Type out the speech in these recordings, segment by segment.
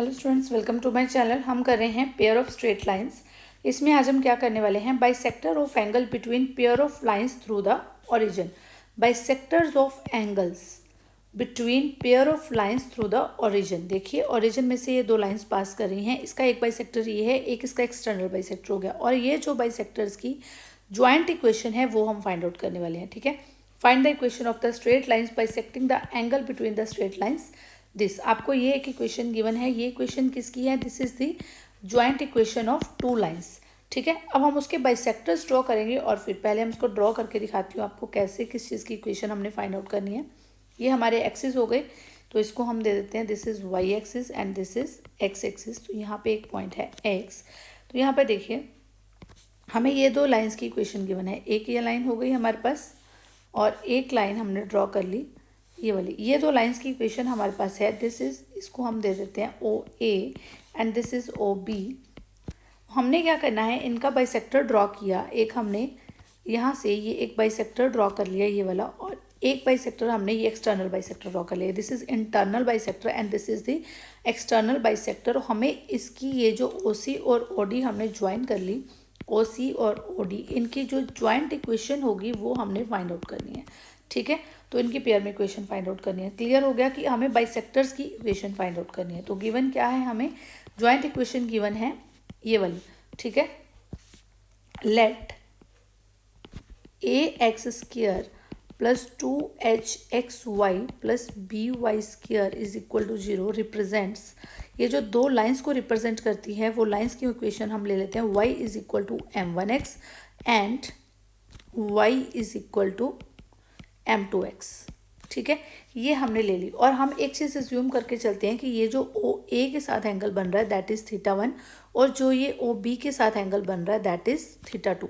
Hello students, welcome to my channel. हम कर रहे हैं पेयर ऑफ स्ट्रेट लाइंस। इसमें आज हम क्या करने वाले हैं, bisector of angle between pair of lines through the origin. Bisectors of angles between pair of lines through the origin. देखिए, ओरिजिन में से ये दो लाइंस पास कर रही हैं। इसका एक बाइसेक्टर ये है, एक इसका एक्सटर्नल बाइसेक्टर हो गया, और ये जो बाइसेक्टर्स की ज्वाइंट इक्वेशन है वो हम फाइंड आउट करने वाले हैं। ठीक है, find the equation of the straight lines bisecting the angle between the straight lines. This आपको ये एक इक्वेशन गिवन है। ये इक्वेशन किसकी है? This is the joint equation of two lines. ठीक है, अब हम उसके बाइसेक्टर्स ड्रॉ करेंगे और फिर पहले हम इसको ड्रॉ करके दिखाती हूँ आपको कैसे किस चीज़ की इक्वेशन हमने फाइंड आउट करनी है। ये हमारे एक्सिस हो गए, तो इसको हम दे देते हैं this is Y axis and this is X axis. तो यहाँ पे एक पॉइंट है एक्स। तो यहाँ पे देखिए, हमें ये दो लाइंस की इक्वेशन गिवन है। एक ये लाइन हो गई हमारे पास और एक लाइन हमने ड्रॉ कर ली ये वाली। ये दो लाइंस की इक्वेशन हमारे पास है। दिस इज, इसको हम दे देते हैं O A and this is O B. हमने क्या करना है, इनका बाइसेक्टर ड्रॉ किया। एक हमने यहाँ से ये एक बाइसेक्टर ड्रॉ कर लिया ये वाला, और एक बाइसेक्टर हमने ये एक्सटर्नल बाइसेक्टर ड्रॉ कर लिया। This is internal bisector and this is the external bisector. हमें इसकी ये जो ओ सी और ओ डी हमने ज्वाइन कर ली, ओ सी और ओ डी, इनकी जो ज्वाइंट इक्वेशन होगी वो हमने फाइंड आउट करनी है। ठीक है, तो इनकी पेयर में इक्वेशन फाइंड आउट करनी है। क्लियर हो गया कि हमें बाइसेक्टर्स की इक्वेशन फाइंड आउट करनी है। तो गिवन क्या है, हमें ज्वाइंट इक्वेशन गिवन है ये वाली। ठीक है, let A X square plus 2hxy plus by square is equal to 0 represents, ये जो दो लाइंस को रिप्रेजेंट करती है वो लाइंस की इक्वेशन हम ले लेते हैं y is equal to m1x and y is equal to m2x। ठीक है, ये हमने ले ली, और हम एक चीज़ एज्यूम करके चलते हैं कि ये जो ओ ए के साथ एंगल बन रहा है दैट इज़ θ1, और जो ये ओ बी के साथ एंगल बन रहा है दैट इज़ θ2।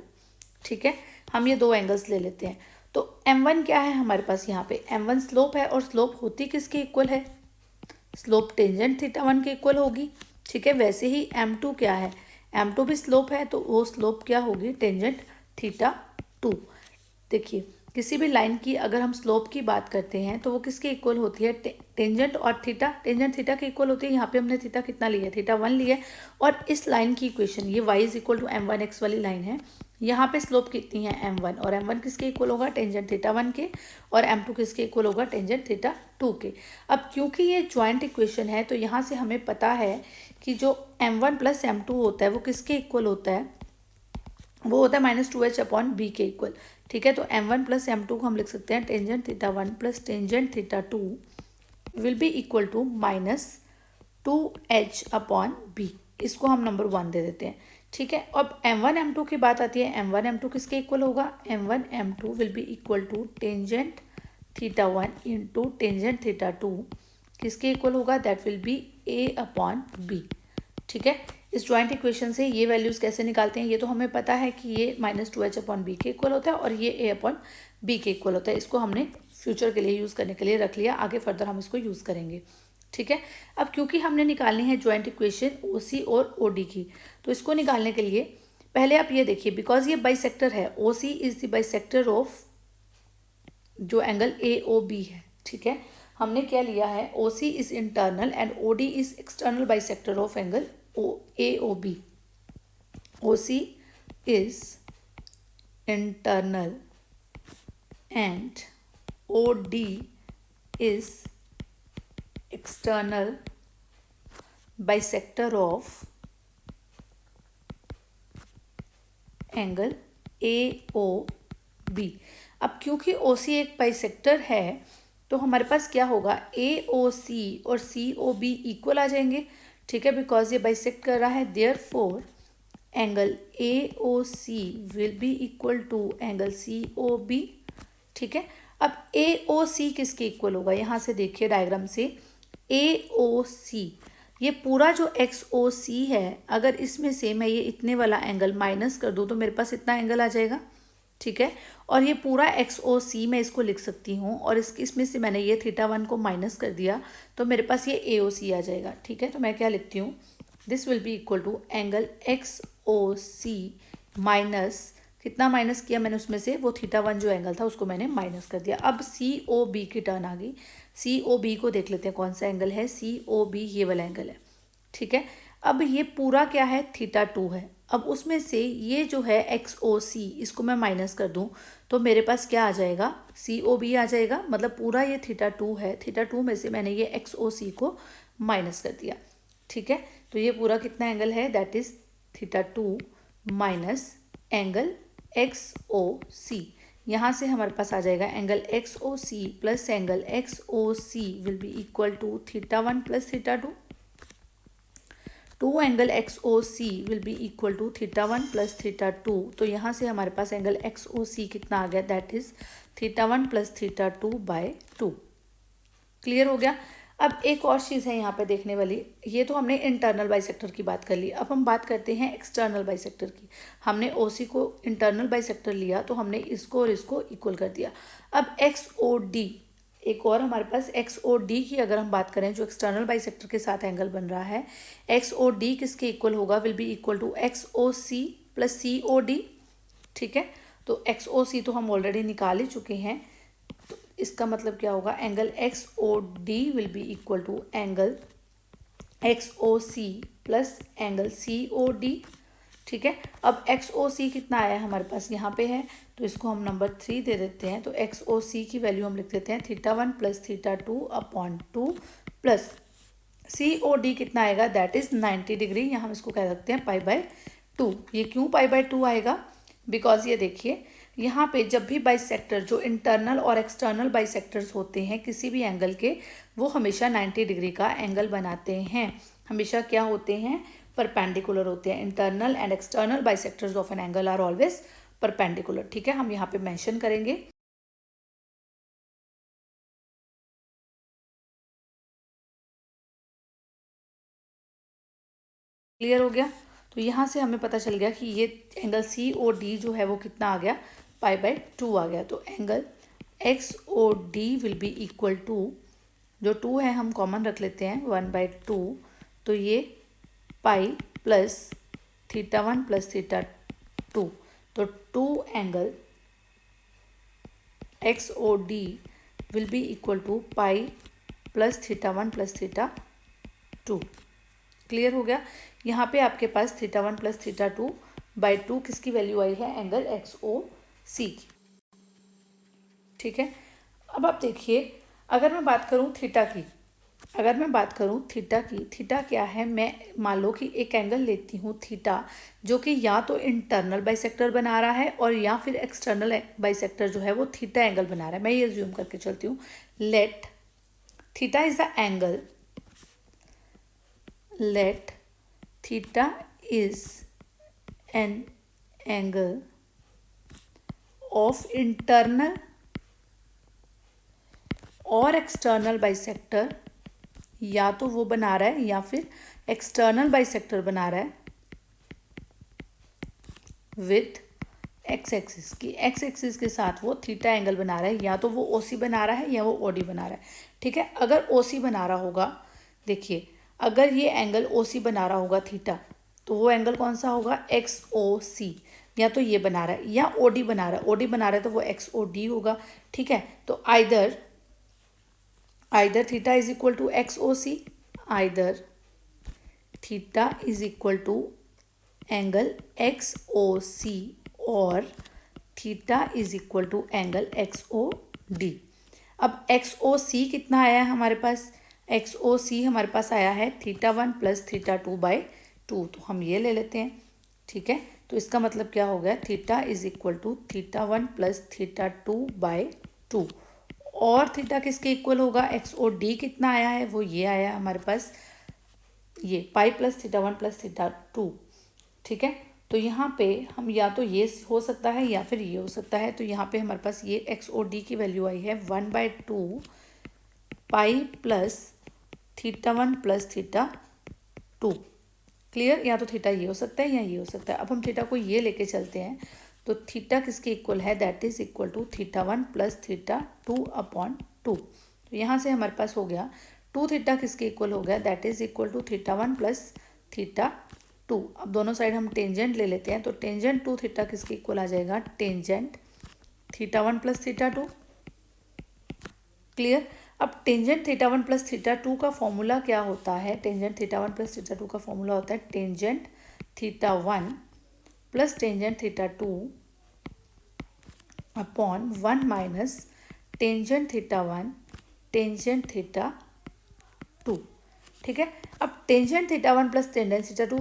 ठीक है, हम ये दो एंगल्स ले लेते हैं। तो m1 क्या है हमारे पास, यहाँ पे m1 स्लोप है, और स्लोप होती किसके इक्वल है? स्लोप टेंजेंट θ1 के इक्वल होगी। ठीक है, वैसे ही m2 क्या है, m2 भी स्लोप है, तो वो स्लोप क्या होगी? टेंजेंट θ2। देखिए, किसी भी लाइन की अगर हम स्लोप की बात करते हैं तो वो किसके इक्वल होती है? टेंजेंट और थीटा, टेंजेंट थीटा के इक्वल होती है। यहाँ पे हमने थीटा कितना लिया? θ1 लिया। और इस लाइन की इक्वेशन, ये y is equal to m1x वाली लाइन है, यहाँ पे स्लोप कितनी है? m1, और m1 किसके इक्वल होगा? टेंजेंट θ1 के, और m2 किसके इक्वल होगा? टेंजेंट θ2 के। अब क्योंकि ये ज्वाइंट इक्वेशन है तो यहाँ से हमें पता है कि जो m1 प्लस m2 होता है वो किसके इक्वल होता है? वो होता है -2h/b के इक्वल। ठीक है, तो m1 प्लस m2 को हम लिख सकते हैं tangent θ1 plus tangent θ2 will be equal to -2h/b। इसको हम नंबर 1 दे देते हैं। ठीक है, अब m1 m2 की बात आती है। m1 m2 किसके इक्वल होगा? m1 m2 will be equal to tangent θ1 into tangent θ2 किसके इक्वल होगा? That will be a/b। ठीक है, इस ज्वाइंट इक्वेशन से ये वैल्यूज़ कैसे निकालते हैं? ये तो हमें पता है कि ये -2h/b के इक्वल होता है और ये a/b के इक्वल होता है। इसको हमने फ्यूचर के लिए यूज़ करने के लिए रख लिया, आगे फर्दर हम इसको यूज़ करेंगे। ठीक है, अब क्योंकि हमने निकालनी है ज्वाइंट इक्वेशन ओ सी और ओ डी की, तो इसको निकालने के लिए पहले आप ये देखिए, बिकॉज ये बाइसेक्टर है, O C is the bisector of जो एंगल ए ओ बी है। ठीक है, हमने क्या लिया है? O C is internal and O D is external bisector of angle AOB. OC is internal and OD is external bisector of angle AOB. अब क्योंकि OC एक बाइसेक्टर है तो हमारे पास क्या होगा? AOC और COB इक्वल आ जाएंगे। ठीक है, बिकॉज ये बाइसेक्ट कर रहा है, therefore angle AOC will be equal to angle COB। ठीक है, अब AOC किसके इक्वल होगा? यहाँ से देखिए डायग्राम से, AOC ये पूरा जो XOC है, अगर इसमें से मैं ये इतने वाला एंगल माइनस कर दूँ तो मेरे पास इतना एंगल आ जाएगा। ठीक है, और ये पूरा XOC मैं इसको लिख सकती हूँ, और इसमें से मैंने ये θ1 को माइनस कर दिया तो मेरे पास ये AOC आ जाएगा। ठीक है, तो मैं क्या लिखती हूँ? This will be equal to angle XOC minus, कितना माइनस किया मैंने उसमें से? वो θ1 जो एंगल था उसको मैंने माइनस कर दिया। अब COB की टर्न आ गई। COB को देख लेते हैं कौन सा एंगल है। COB ये वाला एंगल है। ठीक है। अब ये पूरा क्या है, थीटा 2 है। अब उसमें से ये जो है एक्स ओ सी, इसको मैं माइनस कर दूं तो मेरे पास क्या आ जाएगा, सी ओ बी आ जाएगा। मतलब पूरा ये थीटा 2 है, थीटा 2 में से मैंने ये एक्स ओ सी को माइनस कर दिया। ठीक है, तो ये पूरा कितना एंगल है, that is theta 2 minus angle X O C. यहाँ से हमारे पास आ जाएगा angle X O C plus angle X O C will be equal to theta 1 plus theta 2। Two angle X O C will be equal to theta 1 plus theta 2। तो यहाँ से हमारे पास एंगल एक्स ओ सी कितना आ गया, that is theta 1 plus theta 2 by 2। Clear हो गया। अब एक और चीज़ है यहाँ पे देखने वाली, ये तो हमने इंटरनल बाइसेक्टर की बाट कर ली। अब हम बात करते हैं एक्सटर्नल बाइसेक्टर की। हमने ओ सी को इंटरनल बाइसेक्टर लिया तो हमने इसको और इसको इक्वल कर दिया। अब एक्स ओ डी, एक और हमारे पास एक्स ओ डी की अगर हम बात करें, जो एक्सटर्नल बाइसेक्टर के साथ एंगल बन रहा है, एक्स ओ डी किसके इक्वल होगा, will be equal to X O C plus C O D. ठीक है, तो एक्स ओ सी तो हम ऑलरेडी निकाल ही चुके हैं, तो इसका मतलब क्या होगा, angle X O D will be equal to angle X O C plus angle C O D. ठीक है, अब एक्स ओ सी कितना आया है हमारे पास, यहाँ पे है, तो इसको हम नंबर 3 दे देते हैं। तो एक्स ओ सी की वैल्यू हम लिख देते हैं theta 1 plus theta 2 upon 2 plus C O D कितना आएगा, दैट इज 90 डिग्री। यहाँ हम इसको कह सकते हैं पाई बाय 2। ये क्यों पाई बाय 2 आएगा, बिकॉज ये देखिए यहाँ पे जब भी बाइसेक्टर, जो इंटरनल और एक्सटर्नल बाइसेक्टर्स होते हैं किसी भी एंगल के, वो हमेशा 90 डिग्री का एंगल बनाते हैं। हमेशा क्या होते हैं, परपेंडिकुलर होते हैं। Internal and external bisectors of an angle are always perpendicular. ठीक है, हम यहाँ पे मेंशन करेंगे। क्लियर हो गया। तो यहाँ से हमें पता चल गया कि ये एंगल सी ओ डी जो है वो कितना आ गया, पाई बाय 2 आ गया। तो angle X O D will be equal to, जो 2 है हम कॉमन रख लेते हैं, 1/2। तो ये pi plus theta 1 plus theta 2। तो 2 angle X O D will be equal to pi plus theta 1 plus theta 2। Clear हो गया। यहाँ पे आपके पास थीटा 1 प्लस थीटा 2 बाई 2 किसकी वैल्यू आई है, एंगल एक्स ओ सी की। ठीक है, अब आप देखिए, अगर मैं बात करूँ थीटा की, अगर मैं बात करूँ थीटा की, थीटा क्या है, मैं मान लो कि एक एंगल लेती हूँ थीटा, जो कि या तो इंटरनल बाइसेक्टर बना रहा है और या फिर एक्सटर्नल बाइसेक्टर जो है वो थीटा एंगल बना रहा है। मैं ये ज्यूम करके चलती हूँ, let theta is the angle, let theta is an angle of internal और एक्सटर्नल बाइसेक्टर, या तो वो बना रहा है या फिर एक्सटर्नल बाइसेक्टर बना रहा है विथ एक्स एक्सिस की, एक्स एक्सिस के साथ वो थीटा एंगल बना रहा है, या तो वो ओ सी बना रहा है या वो ओ डी बना रहा है। ठीक है, अगर ओ सी बना रहा होगा, देखिए अगर ये एंगल ओ सी बना रहा होगा थीटा, तो वो एंगल कौन सा होगा, एक्स ओ सी। या तो ये बना रहा है या ओ डी बना रहा है, ओ डी बना रहा है तो वो एक्स ओ डी होगा। ठीक है, तो either theta is equal to X O C, either theta is equal to angle X O C और theta is equal to angle X O D. अब एक्स ओ सी कितना आया है हमारे पास, एक्स ओ सी हमारे पास आया है थीटा 1 प्लस थीटा 2 बाई 2। तो हम ये ले लेते हैं। ठीक है, तो इसका मतलब क्या हो गया, theta is equal to theta 1 plus theta 2 by 2। और थीटा किसके इक्वल होगा, एक्स ओ डी कितना आया है, वो ये आया हमारे पास, ये pi plus theta 1 plus theta 2। ठीक है, तो यहाँ पे हम या तो ये हो सकता है या फिर ये हो सकता है। तो यहाँ पे हमारे पास ये एक्स ओ डी की वैल्यू आई है 1/2 पाई plus theta 1 plus theta 2। Clear, या तो थीटा ये हो सकता है या ये हो सकता है। अब हम थीटा को ये लेके चलते हैं, तो थीटा किसके इक्वल है, that is equal to theta 1 plus theta 2 upon 2। तो यहाँ से हमारे पास हो गया 2 थीटा किसके इक्वल हो गया, that is equal to theta 1 plus theta 2। अब दोनों साइड हम टेंजेंट ले लेते हैं, तो टेंजेंट 2 थीटा किसके इक्वल आ जाएगा, tangent theta 1 plus theta 2। Clear. अब tangent theta one plus theta two का फॉर्मूला क्या होता है? Tangent theta one plus theta two का फॉर्मूला होता है tangent theta one plus tangent theta two upon 1 minus tangent theta one tangent theta two. ठीक है, अब tangent theta one plus tangent theta two,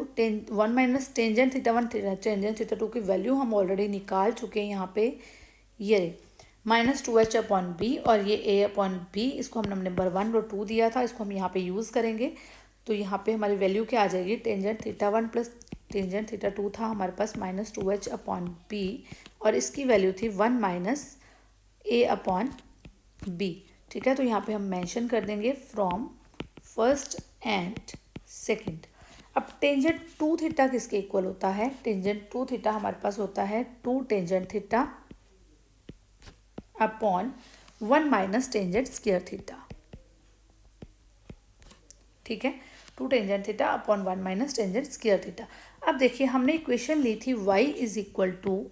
1 minus tangent theta one tangent theta to की value हम already निकाल चुके हैं यहाँ पे। ये -2h अपॉन बी और ये a अपॉन बी, इसको हमने नंबर 1 और 2 दिया था, इसको हम यहाँ पे यूज़ करेंगे। तो यहाँ पे हमारी वैल्यू क्या आ जाएगी? Tangent theta one plus tangent theta to था हमारे पास -2h अपॉन बी और इसकी वैल्यू थी 1 माइनस a अपॉन बी। ठीक है, तो यहाँ पे हम मेंशन कर देंगे फ्रॉम फर्स्ट एंड सेकंड। अब टेंजेंट 2 थीटा किसके इक्वल होता है? टेंजेंट 2 थीटा हमारे पास होता है 2 tangent theta upon 1 minus tangent square theta. ठीक है, 2 tangent theta upon 1 minus tangent square theta. अब देखिए हमने इक्वेशन ली थी y is equal to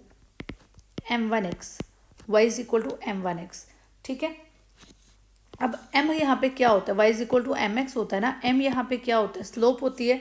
m1x, y is equal to m1x। ठीक है, अब m यहाँ पे क्या होता है? y is equal to mx होता है ना। m यहाँ पे क्या होता है? स्लोप होती है।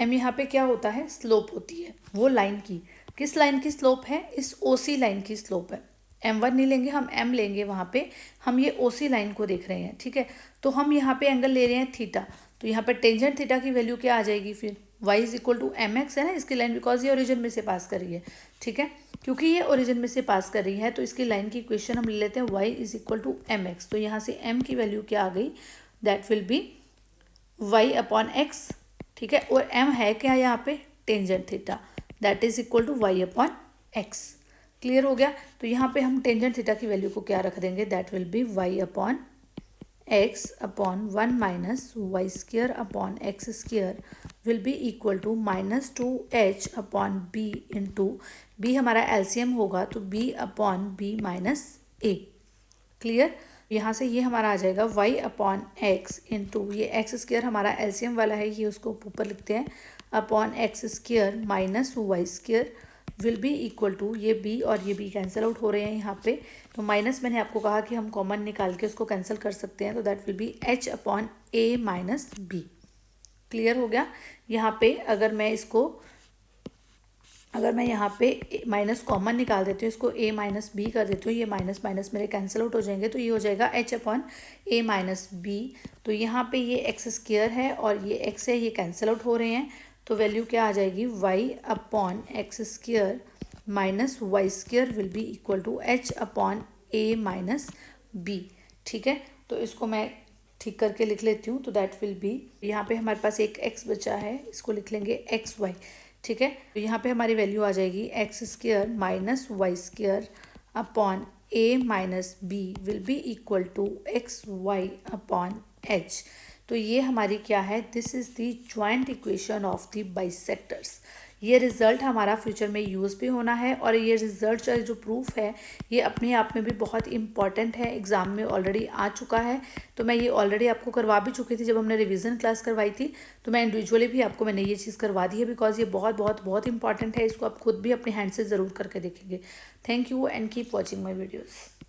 m यहाँ पे क्या होता है? स्लोप होती है वो लाइन की। किस लाइन की स्लोप है? इस OC लाइन की स्लोप है। m1 नहीं लेंगे हम, m लेंगे वहाँ पे। हम ये OC लाइन को देख रहे हैं। ठीक है, तो हम यहाँ पे एंगल ले रहे हैं थीटा, तो यहाँ पे टेंजेंट थीटा की वैल्यू क्या आ जाएगी फिर? y is equal to mx है ना इसकी लाइन, बिकॉज ये ओरिजिन में से पास कर रही है। ठीक है, क्योंकि ये ओरिजिन में से पास कर रही है तो इसकी लाइन की इक्वेशन हम ले लेते हैं y is equal to mx। तो यहाँ से m की वैल्यू क्या आ गई? That will be y upon x। ठीक है, और m है क्या यहाँ पे? Tangent theta, that is equal to y upon x। Clear हो गया? तो यहाँ पे हम टेंजेंट थीटा की वैल्यू को क्या रख देंगे? That will be y upon x upon 1 minus Y square upon X square will be equal to -2h upon b into B हमारा एलसीएम होगा तो b upon b minus a। क्लियर? यहाँ से ये हमारा आ जाएगा y अपॉन x इंटू ये एक्स स्क्र हमारा एलसीएम वाला है, ये उसको ऊपर लिखते हैं, upon X square minus Y square will be equal to ये b और ये b कैंसिल आउट हो रहे हैं यहाँ पे। तो माइनस मैंने आपको कहा कि हम कॉमन निकाल के उसको कैंसिल कर सकते हैं, तो that will B h upon a minus b। Clear हो गया? यहाँ पे अगर मैं यहाँ पे माइनस कॉमन निकाल देती हूँ, इसको a माइनस बी कर देती हूँ, ये माइनस माइनस मेरे कैंसिल आउट हो जाएंगे, तो ये हो जाएगा h upon a minus B. तो यहाँ पे ये एक्स स्क्वायर है और ये x है, ये कैंसिल आउट हो रहे हैं, तो वैल्यू क्या आ जाएगी? y upon X square minus Y square will be equal to h upon a minus b। ठीक है, तो इसको मैं ठीक करके लिख लेती हूँ, तो दैट विल बी, यहाँ पे हमारे पास एक x बचा है, इसको लिख लेंगे xy। ठीक है, तो यहाँ पे हमारी वैल्यू आ जाएगी X square minus Y square upon a minus B will be equal to xy upon h। तो ये हमारी क्या है? This is the joint equation of the bisectors. ये रिज़ल्ट हमारा फ्यूचर में यूज़ भी होना है और ये रिज़ल्ट जो प्रूफ है ये अपने आप में भी बहुत इंपॉर्टेंट है, एग्ज़ाम में ऑलरेडी आ चुका है। तो मैं ये ऑलरेडी आपको करवा भी चुकी थी जब हमने रिवीजन क्लास करवाई थी, तो मैं इंडिविजुअली भी आपको मैंने ये चीज़ करवा दी है, बिकॉज ये बहुत बहुत बहुत इंपॉर्टेंट है। इसको आप खुद भी अपने हैंड से ज़रूर करके देखेंगे। Thank you and keep watching my videos.